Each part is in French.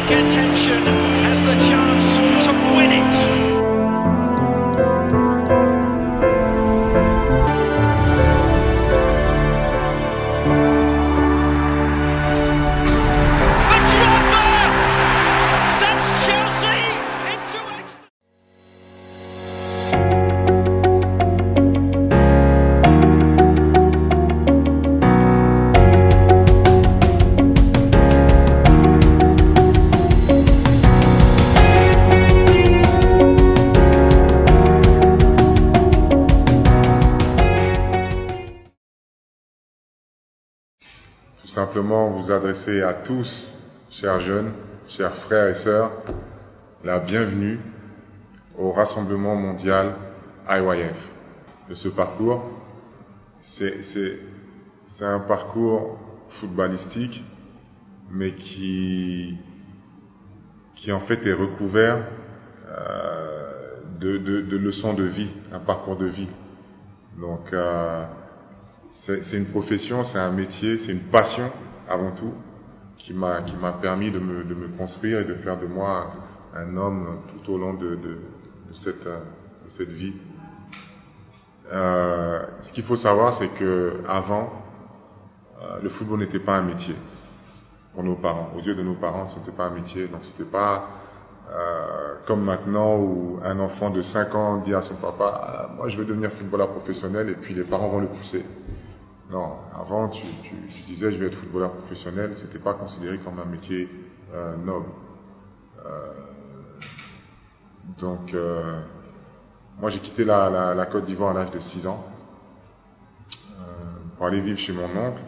contention, has the chance to win it. Tout simplement vous adresser à tous, chers jeunes, chers frères et sœurs, la bienvenue au Rassemblement mondial IYF. De ce parcours, c'est un parcours footballistique, mais qui en fait est recouvert de leçons de vie, un parcours de vie. Donc c'est une profession, c'est un métier, c'est une passion avant tout qui m'a permis de me construire et de faire de moi un homme tout au long de cette vie. Ce qu'il faut savoir, c'est que avant, le football n'était pas un métier pour nos parents. Aux yeux de nos parents, ce n'était pas un métier. Donc c'était pas comme maintenant où un enfant de 5 ans dit à son papa moi je veux devenir footballeur professionnel, et puis les parents vont le pousser. Non, avant tu disais je vais être footballeur professionnel, c'était pas considéré comme un métier noble. Donc moi j'ai quitté la Côte d'Ivoire à l'âge de 6 ans pour aller vivre chez mon oncle,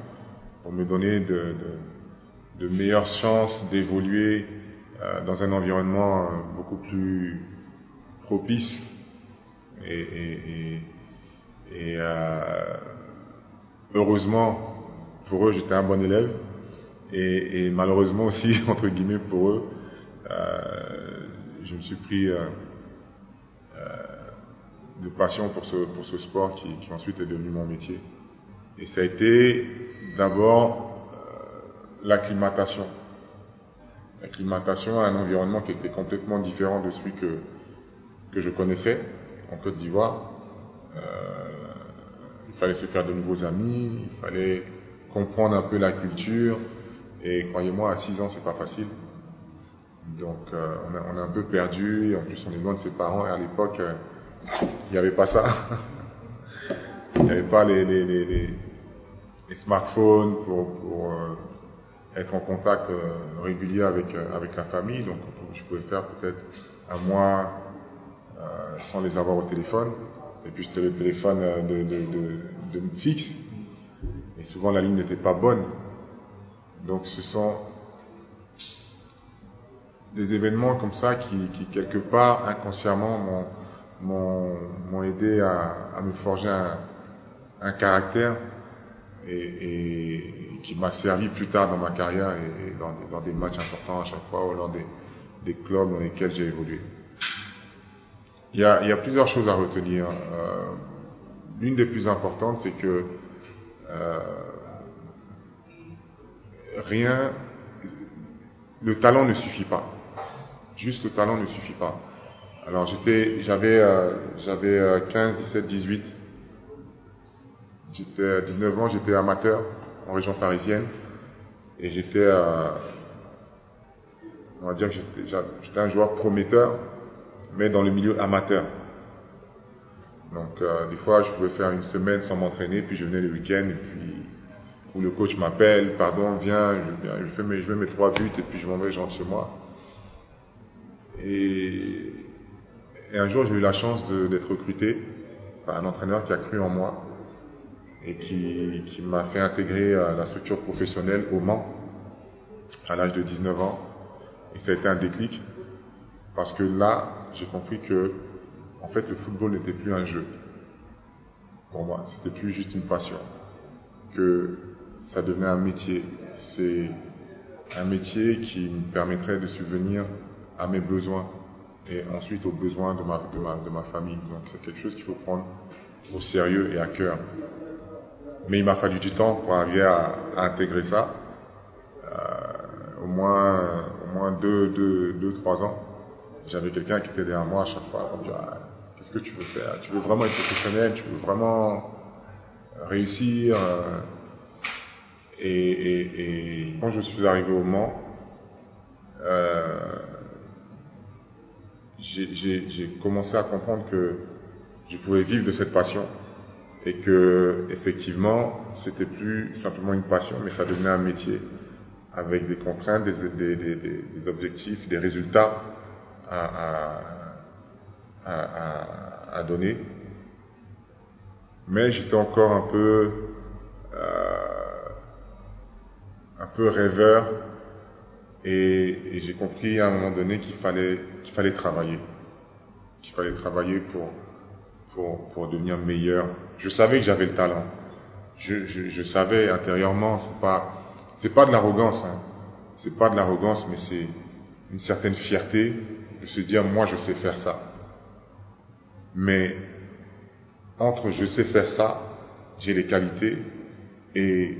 pour me donner de meilleures chances d'évoluer dans un environnement beaucoup plus propice et heureusement pour eux j'étais un bon élève, et malheureusement aussi entre guillemets pour eux je me suis pris de passion pour ce sport qui ensuite est devenu mon métier. Et ça a été d'abord l'acclimatation à un environnement qui était complètement différent de celui que je connaissais en Côte d'Ivoire. Il fallait se faire de nouveaux amis, il fallait comprendre un peu la culture, et croyez-moi, à 6 ans c'est pas facile. Donc on est un peu perdu, et en plus on est loin de ses parents, et à l'époque il n'y avait pas ça. Il n'y avait pas les smartphones pour être en contact régulier avec la famille. Donc je pouvais faire peut-être un mois sans les avoir au téléphone. Et puis c'était le téléphone de fixe, et souvent la ligne n'était pas bonne. Donc ce sont des événements comme ça qui quelque part inconsciemment m'ont aidé à me forger un caractère, et qui m'a servi plus tard dans ma carrière et dans des matchs importants à chaque fois, ou lors des clubs dans lesquels j'ai évolué. Il y a plusieurs choses à retenir. L'une des plus importantes, c'est que le talent ne suffit pas. Juste le talent ne suffit pas. Alors j'avais 15, 17, 18. J'étais à 19 ans, j'étais amateur en région parisienne, et on va dire que j'étais un joueur prometteur, mais dans le milieu amateur. Donc des fois je pouvais faire une semaine sans m'entraîner, puis je venais le week-end, et puis où le coach m'appelle, pardon, viens, je fais mes 3 buts, et puis je m'en vais, je rentre chez moi. Et un jour j'ai eu la chance d'être recruté par un entraîneur qui a cru en moi, et qui m'a fait intégrer la structure professionnelle au Mans à l'âge de 19 ans. Et ça a été un déclic, parce que là j'ai compris que en fait le football n'était plus un jeu pour moi, c'était plus juste une passion, que ça devenait un métier. C'est un métier qui me permettrait de subvenir à mes besoins et ensuite aux besoins de ma famille. Donc c'est quelque chose qu'il faut prendre au sérieux et à cœur. Mais il m'a fallu du temps pour arriver à intégrer ça. Au moins au moins 2-3 ans, j'avais quelqu'un qui était derrière moi à chaque fois. On me dit, qu'est-ce que tu veux faire? Tu veux vraiment être professionnel? Tu veux vraiment réussir? Et quand je suis arrivé au Mans, j'ai commencé à comprendre que je pouvais vivre de cette passion et que effectivement c'était plus simplement une passion, mais ça devenait un métier avec des contraintes, des objectifs, des résultats à donner. Mais j'étais encore un peu rêveur et j'ai compris à un moment donné qu'il fallait travailler pour devenir meilleur. Je savais que j'avais le talent. Je savais intérieurement, c'est pas de l'arrogance, hein. C'est pas de l'arrogance, mais c'est une certaine fierté de se dire, moi je sais faire ça. Mais entre je sais faire ça, j'ai les qualités et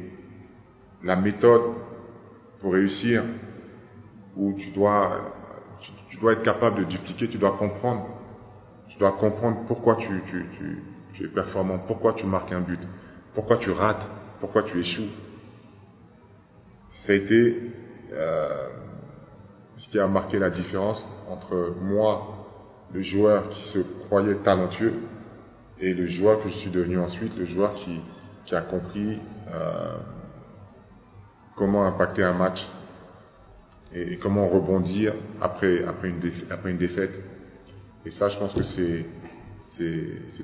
la méthode pour réussir, où tu dois être capable de dupliquer, tu dois comprendre pourquoi tu es performant, pourquoi tu marques un but, pourquoi tu rates, pourquoi tu échoues. Ça a été ce qui a marqué la différence entre moi, le joueur qui se croyait talentueux, et le joueur que je suis devenu ensuite, le joueur qui a compris comment impacter un match et comment rebondir après une défaite. Et ça, je pense que c'est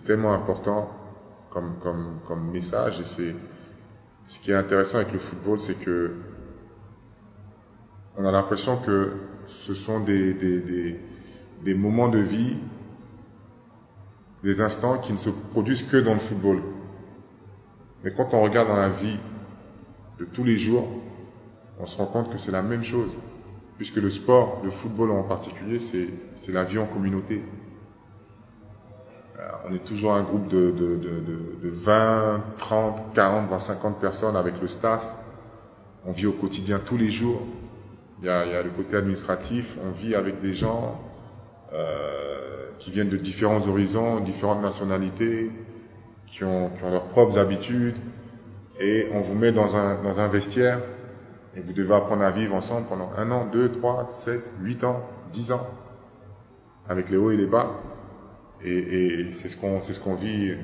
tellement important comme message. Et ce qui est intéressant avec le football, c'est que on a l'impression que ce sont des moments de vie, des instants qui ne se produisent que dans le football. Mais quand on regarde dans la vie de tous les jours, on se rend compte que c'est la même chose. Puisque le sport, le football en particulier, c'est la vie en communauté. On est toujours un groupe de 20, 30, 40, voire 50 personnes avec le staff. On vit au quotidien tous les jours. Il y a le côté administratif, on vit avec des gens qui viennent de différents horizons, différentes nationalités, qui ont leurs propres habitudes, et on vous met dans un vestiaire, et vous devez apprendre à vivre ensemble pendant 1 an, 2, 3, 7, 8 ans, 10 ans, avec les hauts et les bas, et c'est ce qu'on vit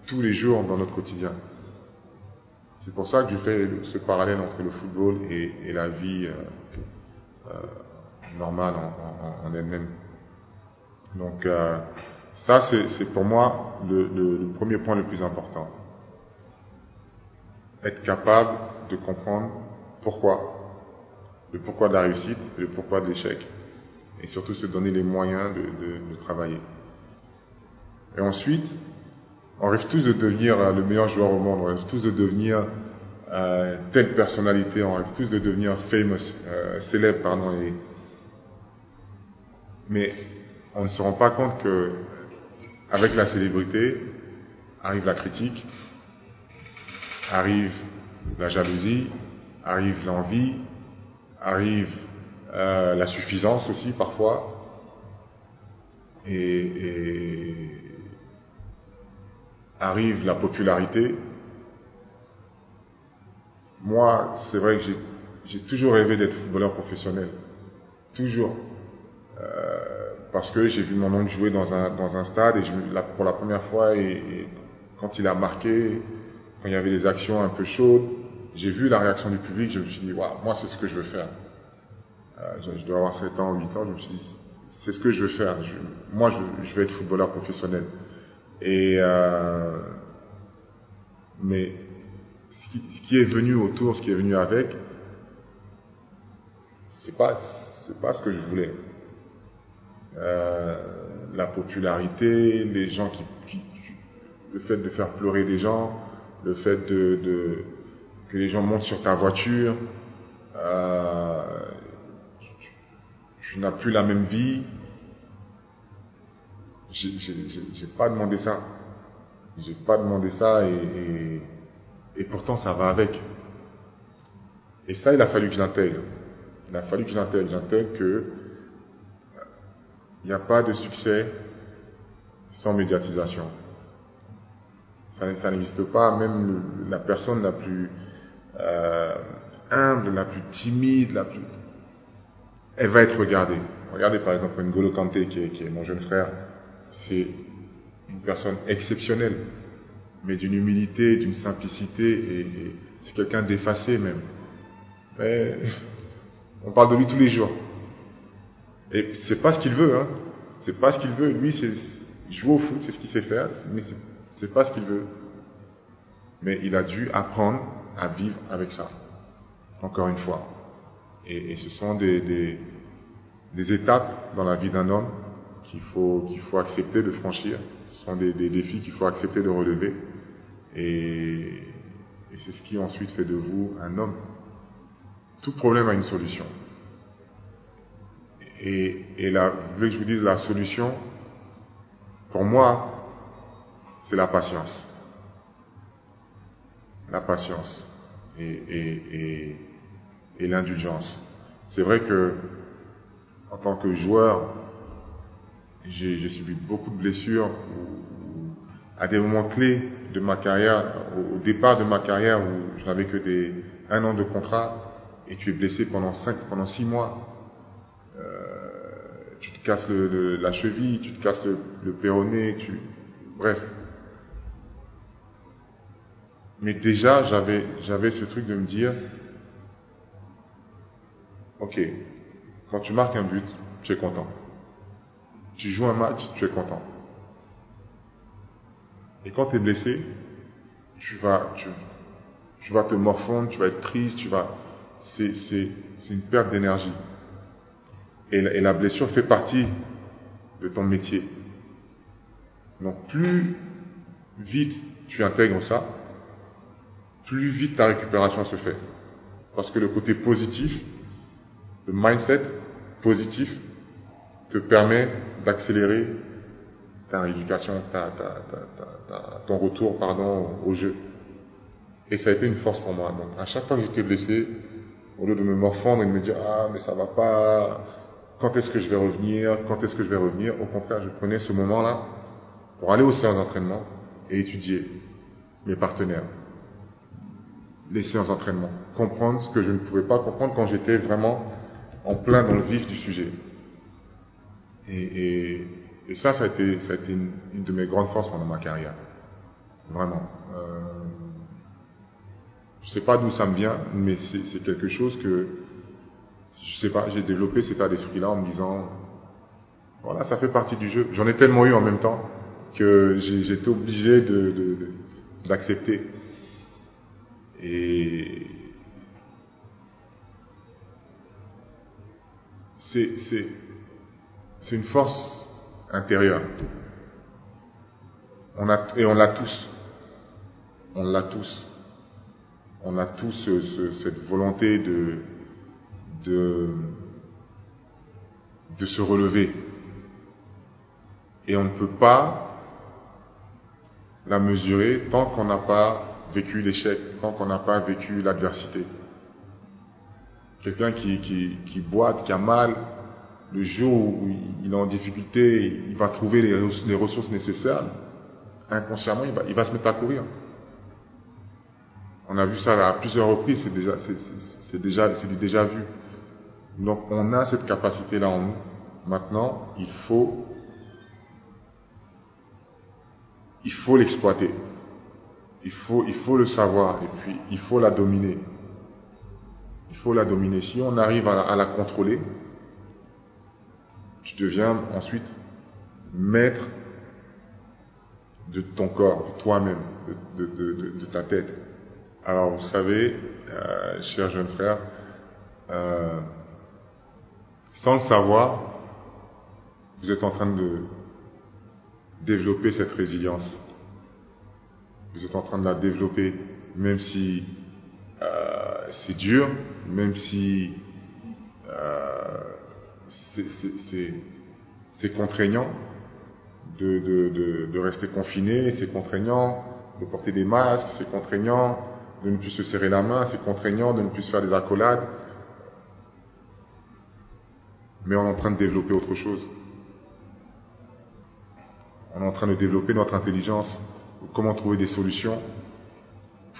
tous les jours dans notre quotidien. C'est pour ça que je fais ce parallèle entre le football et la vie normale en elle-même. Donc ça, c'est pour moi le premier point le plus important. Être capable de comprendre le pourquoi de la réussite, le pourquoi de l'échec, et surtout se donner les moyens de travailler. Et ensuite, on rêve tous de devenir le meilleur joueur au monde, on rêve tous de devenir telle personnalité, on rêve tous de devenir famous, célèbre, pardon. Mais on ne se rend pas compte que avec la célébrité arrive la critique, arrive la jalousie, arrive l'envie, arrive la suffisance aussi parfois, et arrive la popularité. Moi, c'est vrai que j'ai toujours rêvé d'être footballeur professionnel, toujours, parce que j'ai vu mon oncle jouer dans un stade, et pour la première fois, et quand il a marqué, quand il y avait des actions un peu chaudes, j'ai vu la réaction du public, je me suis dit, waouh, moi c'est ce que je veux faire. Je dois avoir 7 ans, 8 ans, je me suis dit, c'est ce que je veux faire. Moi, je veux être footballeur professionnel. Mais ce qui est venu autour, ce qui est venu avec, c'est pas ce que je voulais. La popularité, les gens le fait de faire pleurer des gens, le fait que les gens montent sur ta voiture, tu n'as plus la même vie. J'ai pas demandé ça. J'ai pas demandé ça, et pourtant ça va avec. Et ça, il a fallu que je l'intègre. Il a fallu que j'intègre que il n'y a pas de succès sans médiatisation. Ça n'existe pas, même la personne la plus humble, la plus timide, elle va être regardée. Regardez par exemple N'Golo Kanté, qui est mon jeune frère, c'est une personne exceptionnelle, mais d'une humilité, d'une simplicité, et c'est quelqu'un d'effacé même. Mais on parle de lui tous les jours. Et c'est pas ce qu'il veut, hein. C'est pas ce qu'il veut. Lui, il joue au foot, c'est ce qu'il sait faire, mais c'est pas ce qu'il veut. Mais il a dû apprendre à vivre avec ça. Encore une fois. Et ce sont des étapes dans la vie d'un homme qu'il faut accepter de franchir. Ce sont des défis qu'il faut accepter de relever. Et c'est ce qui ensuite fait de vous un homme. Tout problème a une solution. Et là, vous voulez que je vous dise la solution? Pour moi, c'est la patience. La patience et l'indulgence. C'est vrai que, en tant que joueur, j'ai subi beaucoup de blessures à des moments clés de ma carrière, au départ de ma carrière où je n'avais que 1 an de contrat, et tu es blessé pendant 6 mois. Tu te casses la cheville, tu te casses le péroné, bref. Mais déjà, j'avais ce truc de me dire, ok, quand tu marques un but, tu es content. Tu joues un match, tu es content. Et quand tu es blessé, tu vas te morfondre, tu vas être triste, c'est une perte d'énergie. Et la blessure fait partie de ton métier. Donc plus vite tu intègres ça, plus vite ta récupération se fait. Parce que le côté positif, le mindset positif, te permet d'accélérer ta rééducation, ton retour, au jeu. Et ça a été une force pour moi. Donc à chaque fois que j'étais blessé, au lieu de me morfondre et de me dire ah mais ça va pas, quand est-ce que je vais revenir, au contraire je prenais ce moment-là pour aller aux séances d'entraînement et étudier mes partenaires, les séances d'entraînement, comprendre ce que je ne pouvais pas comprendre quand j'étais vraiment en plein dans le vif du sujet. Et ça a été une de mes grandes forces pendant ma carrière. Vraiment. Je sais pas d'où ça me vient, mais c'est quelque chose que, je sais pas, j'ai développé cet état d'esprit-là en me disant, voilà, ça fait partie du jeu. J'en ai tellement eu en même temps que j'étais obligé d'accepter. Et c'est une force intérieure. On l'a tous. On l'a tous. On a tous cette volonté de se relever. Et on ne peut pas la mesurer tant qu'on n'a pas vécu l'échec, tant qu'on n'a pas vécu l'adversité. Quelqu'un qui boite, qui a mal, le jour où il est en difficulté, il va trouver les ressources nécessaires. Inconsciemment, il va se mettre à courir. On a vu ça à plusieurs reprises, c'est du déjà vu. Donc on a cette capacité-là en nous. Maintenant, il faut l'exploiter. Il faut le savoir et puis il faut la dominer. Il faut la dominer. Si on arrive à la contrôler, tu deviens ensuite maître de ton corps, de toi-même, de ta tête. Alors vous savez, cher jeune frère, sans le savoir, vous êtes en train de développer cette résilience. Vous êtes en train de la développer, même si c'est dur, même si c'est contraignant de rester confiné, c'est contraignant de porter des masques, c'est contraignant de ne plus se serrer la main, c'est contraignant de ne plus se faire des accolades. mais on est en train de développer autre chose. On est en train de développer notre intelligence, comment trouver des solutions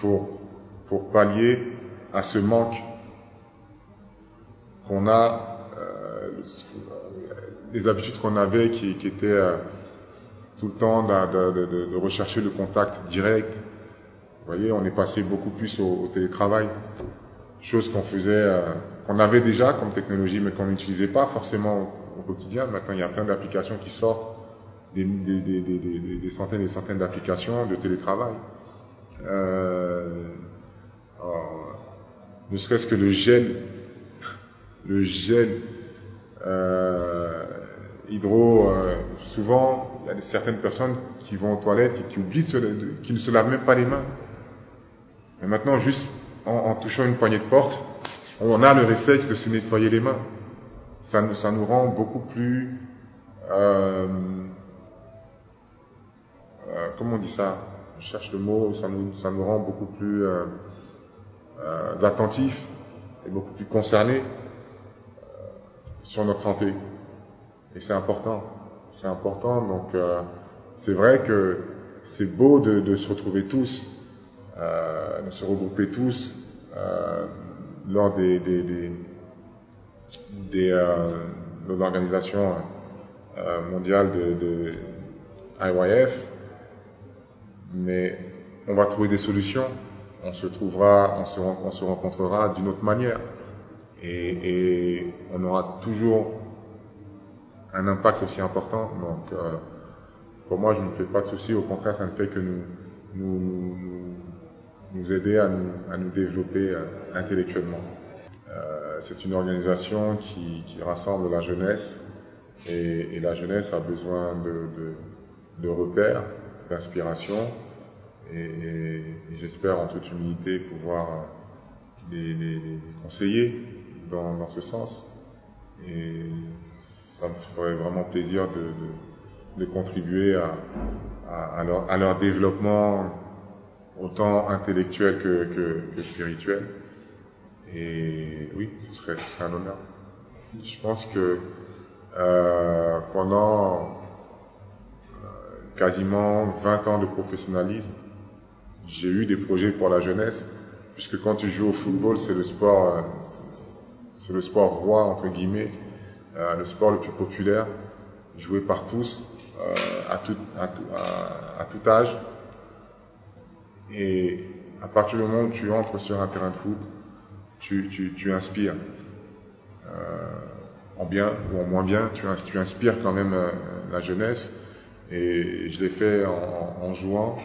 pour pallier à ce manque qu'on a, les habitudes qu'on avait qui étaient tout le temps de rechercher le contact direct. Vous voyez, on est passé beaucoup plus au télétravail, chose qu'on faisait, qu'on avait déjà comme technologie, mais qu'on n'utilisait pas forcément au quotidien. Maintenant, il y a plein d'applications qui sortent, des centaines et des centaines d'applications de télétravail. Ne serait-ce que le gel hydro, souvent il y a certaines personnes qui vont aux toilettes et qui oublient qui ne se lavent même pas les mains. Mais maintenant, juste en touchant une poignée de porte, on a le réflexe de se nettoyer les mains. Ça nous rend beaucoup plus comment on dit ça? Je cherche le mot. Ça nous rend beaucoup plus attentifs et beaucoup plus concernés sur notre santé. Et c'est important. C'est important. Donc, c'est vrai que c'est beau de se retrouver tous, de se regrouper tous lors de l'organisation mondiale de IYF. Mais on va trouver des solutions. On se rencontrera d'une autre manière. Et on aura toujours un impact aussi important. Donc, pour moi, je ne me fais pas de soucis. Au contraire, ça ne fait que nous aider à nous développer intellectuellement. C'est une organisation qui rassemble la jeunesse. Et la jeunesse a besoin de repères, d'inspiration. Et j'espère en toute humilité pouvoir les conseiller dans ce sens. Et ça me ferait vraiment plaisir de contribuer à leur développement autant intellectuel que spirituel. Et oui, ce serait un honneur. Je pense que pendant quasiment 20 ans de professionnalisme, j'ai eu des projets pour la jeunesse, puisque quand tu joues au football, c'est le sport roi, entre guillemets, le sport le plus populaire, joué par tous, à tout âge. Et à partir du moment où tu entres sur un terrain de foot, tu inspires. En bien ou en moins bien, tu inspires quand même la jeunesse. Et je l'ai fait en jouant,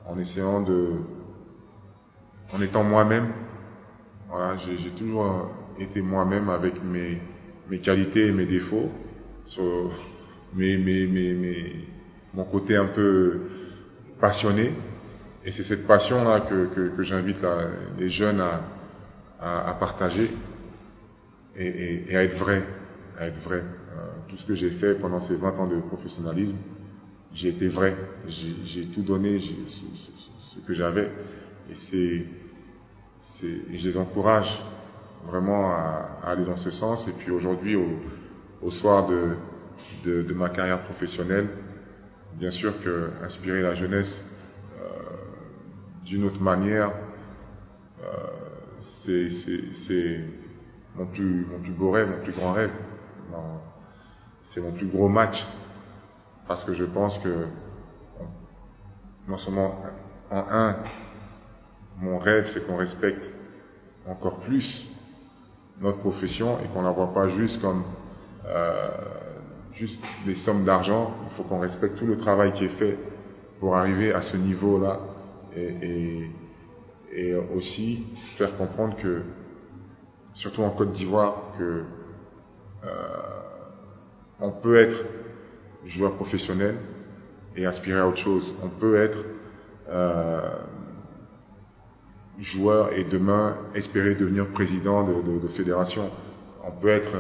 en essayant en étant moi-même. Voilà, j'ai toujours été moi-même avec mes qualités et mes défauts, mon côté un peu passionné. Et c'est cette passion-là que j'invite les jeunes à partager et à être vrai. Tout ce que j'ai fait pendant ces 20 ans de professionnalisme, j'ai été vrai. J'ai tout donné, ce que j'avais. Et je les encourage vraiment à aller dans ce sens. Et puis aujourd'hui, au soir de ma carrière professionnelle, bien sûr que inspirer la jeunesse d'une autre manière, c'est mon plus beau rêve, mon plus grand rêve. C'est mon plus gros match, parce que je pense que non seulement mon rêve, c'est qu'on respecte encore plus notre profession et qu'on la voit pas juste comme juste des sommes d'argent. Il faut qu'on respecte tout le travail qui est fait pour arriver à ce niveau-là, et aussi faire comprendre que, surtout en Côte d'Ivoire, que on peut être joueur professionnel et aspirer à autre chose. On peut être joueur et demain espérer devenir président de fédération. On peut être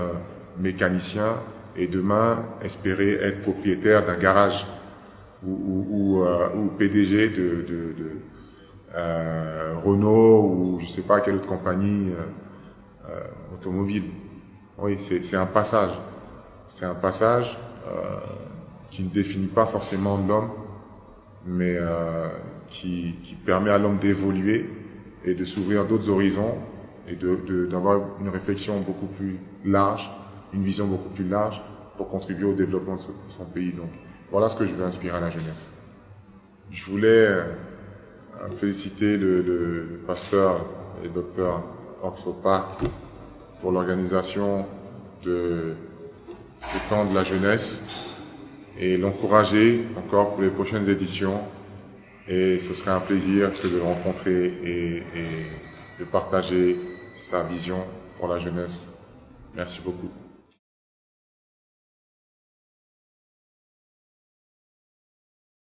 mécanicien et demain espérer être propriétaire d'un garage ou PDG de Renault ou je sais pas quelle autre compagnie automobile. Oui, c'est un passage. c'est un passage qui ne définit pas forcément l'homme, mais qui permet à l'homme d'évoluer et de s'ouvrir d'autres horizons et d'avoir une réflexion beaucoup plus large, une vision beaucoup plus large pour contribuer au développement de son pays. Donc voilà ce que je veux inspirer à la jeunesse. Je voulais féliciter le pasteur et docteur Orsopa pour l'organisation de ce camp de la jeunesse et l'encourager encore pour les prochaines éditions. Et ce serait un plaisir que de le rencontrer et de partager sa vision pour la jeunesse. Merci beaucoup.